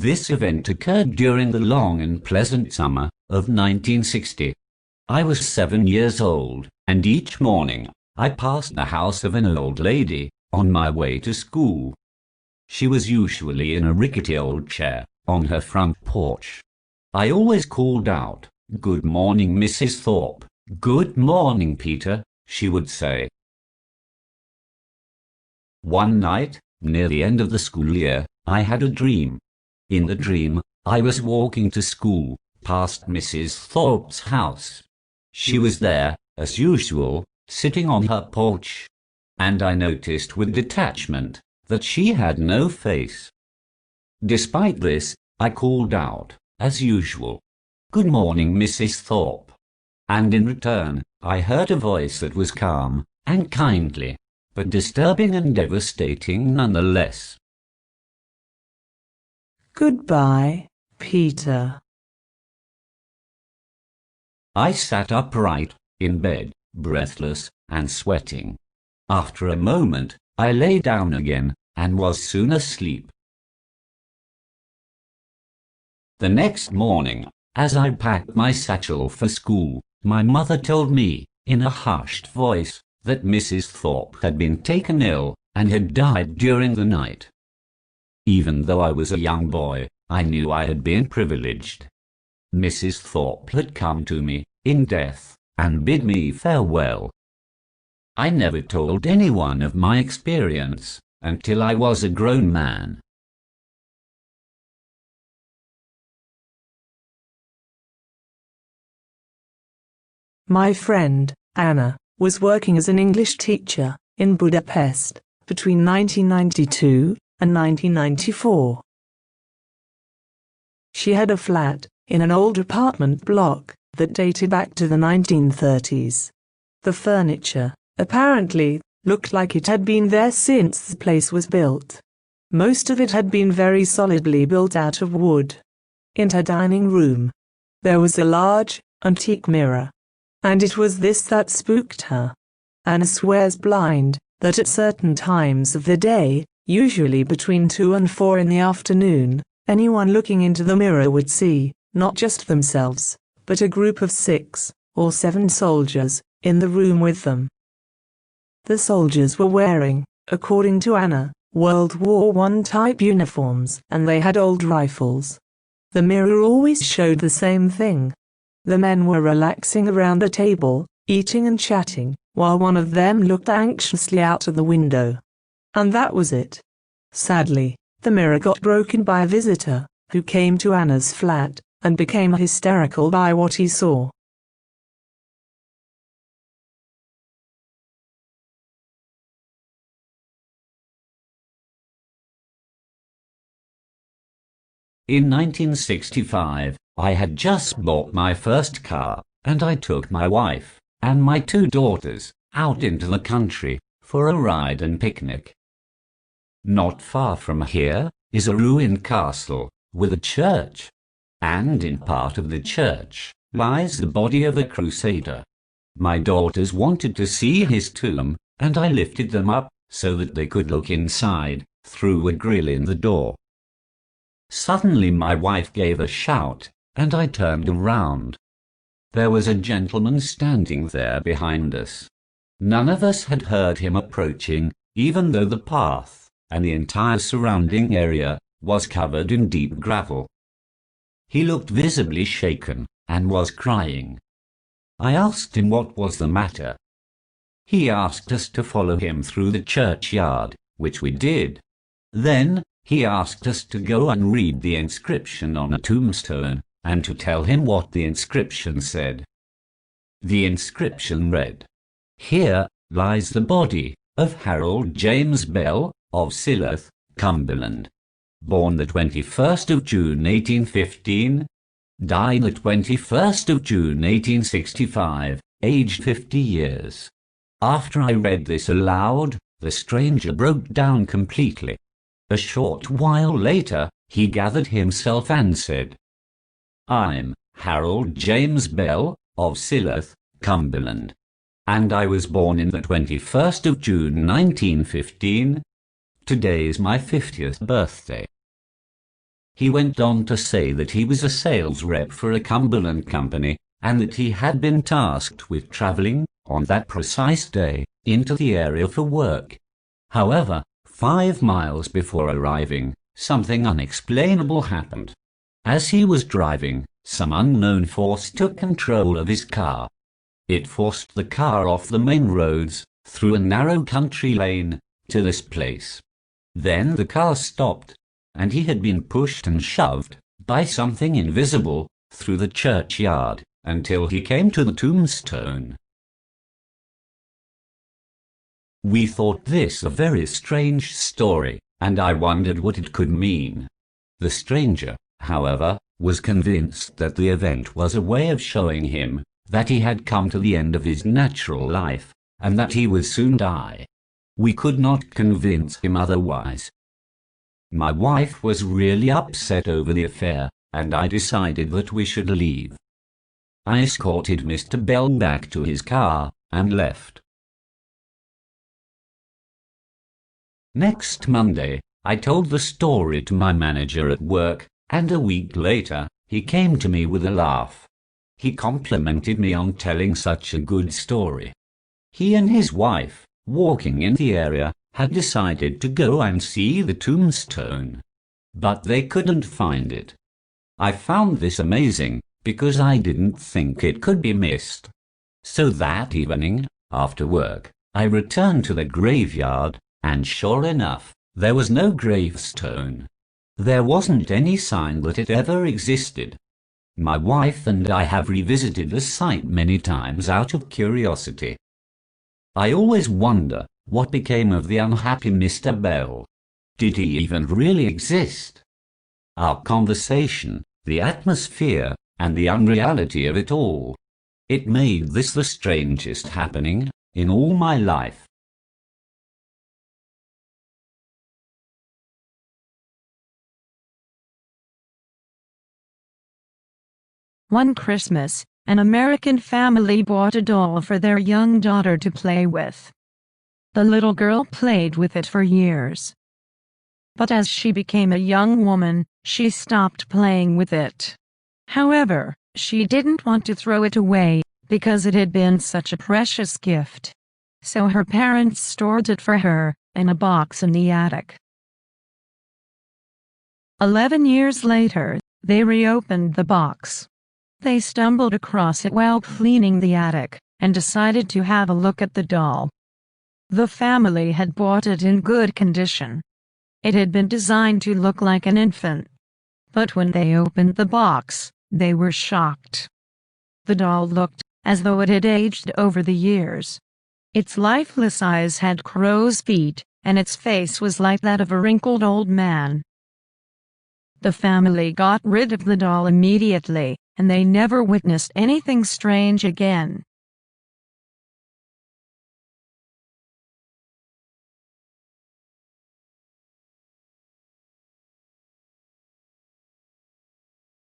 This event occurred during the long and pleasant summer of 1960. I was 7 years old, and each morning I passed the house of an old lady on my way to school. She was usually in a rickety old chair on her front porch. I always called out, "Good morning, Mrs. Thorpe." "Good morning, Peter," she would say. One night, near the end of the school year, I had a dream. In the dream, I was walking to school, past Mrs. Thorpe's house. She was there, as usual, sitting on her porch, and I noticed with detachment that she had no face. Despite this, I called out, as usual, "Good morning, Mrs. Thorpe," and in return I heard a voice that was calm and kindly, but disturbing and devastating nonetheless. "Goodbye, Peter." I sat upright in bed, breathless and sweating. After a moment, I lay down again and was soon asleep. The next morning, as I packed my satchel for school, my mother told me, in a hushed voice, that Mrs. Thorpe had been taken ill and had died during the night. Even though I was a young boy, I knew I had been privileged. Mrs. Thorpe had come to me in death and bid me farewell. I never told anyone of my experience until I was a grown man. My friend, Anna, was working as an English teacher in Budapest between 1992 and 1994. She had a flat in an old apartment block that dated back to the 1930s. The furniture, apparently, looked like it had been there since the place was built. Most of it had been very solidly built out of wood. In her dining room, there was a large, antique mirror, and it was this that spooked her. Anna swears blind that at certain times of the day, usually between 2 and 4 in the afternoon, anyone looking into the mirror would see, not just themselves, but a group of 6 or 7 soldiers in the room with them. The soldiers were wearing, according to Anna, World War I type uniforms, and they had old rifles. The mirror always showed the same thing. The men were relaxing around a table, eating and chatting, while one of them looked anxiously out of the window. And that was it. Sadly, the mirror got broken by a visitor, who came to Anna's flat, and became hysterical by what he saw. In 1965, I had just bought my first car, and I took my wife and my 2 daughters out into the country for a ride and picnic. Not far from here is a ruined castle with a church, and in part of the church lies the body of a Crusader. My daughters wanted to see his tomb, and I lifted them up so that they could look inside through a grill in the door. Suddenly my wife gave a shout, and I turned around. There was a gentleman standing there behind us. None of us had heard him approaching, even though the path and the entire surrounding area was covered in deep gravel. He looked visibly shaken and was crying. I asked him what was the matter. He asked us to follow him through the churchyard, which we did. Then he asked us to go and read the inscription on a tombstone, and to tell him what the inscription said. The inscription read, "Here lies the body of Harold James Bell of Silloth, Cumberland, born the 21st of June 1815, died the 21st of June 1865, aged 50 years. After I read this aloud, the stranger broke down completely. A short while later, he gathered himself and said, "I'm Harold James Bell of Silloth, Cumberland, and I was born in the 21st of June 1915. Today is my 50th birthday." He went on to say that he was a sales rep for a Cumberland company, and that he had been tasked with traveling, on that precise day, into the area for work. However, 5 miles before arriving, something unexplainable happened. As he was driving, some unknown force took control of his car. It forced the car off the main roads, through a narrow country lane, to this place. Then the car stopped, and he had been pushed and shoved, by something invisible, through the churchyard, until he came to the tombstone. We thought this a very strange story, and I wondered what it could mean. The stranger, however, was convinced that the event was a way of showing him that he had come to the end of his natural life, and that he would soon die. We could not convince him otherwise. My wife was really upset over the affair, and I decided that we should leave. I escorted Mr. Bell back to his car, and left. Next Monday, I told the story to my manager at work, and a week later, he came to me with a laugh. He complimented me on telling such a good story. He and his wife, walking in the area, had decided to go and see the tombstone, but they couldn't find it. I found this amazing, because I didn't think it could be missed. So that evening, after work, I returned to the graveyard, and sure enough, there was no gravestone. There wasn't any sign that it ever existed. My wife and I have revisited the site many times out of curiosity. I always wonder what became of the unhappy Mr. Bell. Did he even really exist? Our conversation, the atmosphere, and the unreality of it all. It made this the strangest happening in all my life. One Christmas, an American family bought a doll for their young daughter to play with. The little girl played with it for years. But as she became a young woman, she stopped playing with it. However, she didn't want to throw it away, because it had been such a precious gift. So her parents stored it for her, in a box in the attic. 11 years later, they reopened the box. They stumbled across it while cleaning the attic, and decided to have a look at the doll. The family had bought it in good condition. It had been designed to look like an infant. But when they opened the box, they were shocked. The doll looked as though it had aged over the years. Its lifeless eyes had crow's feet, and its face was like that of a wrinkled old man. The family got rid of the doll immediately, and they never witnessed anything strange again.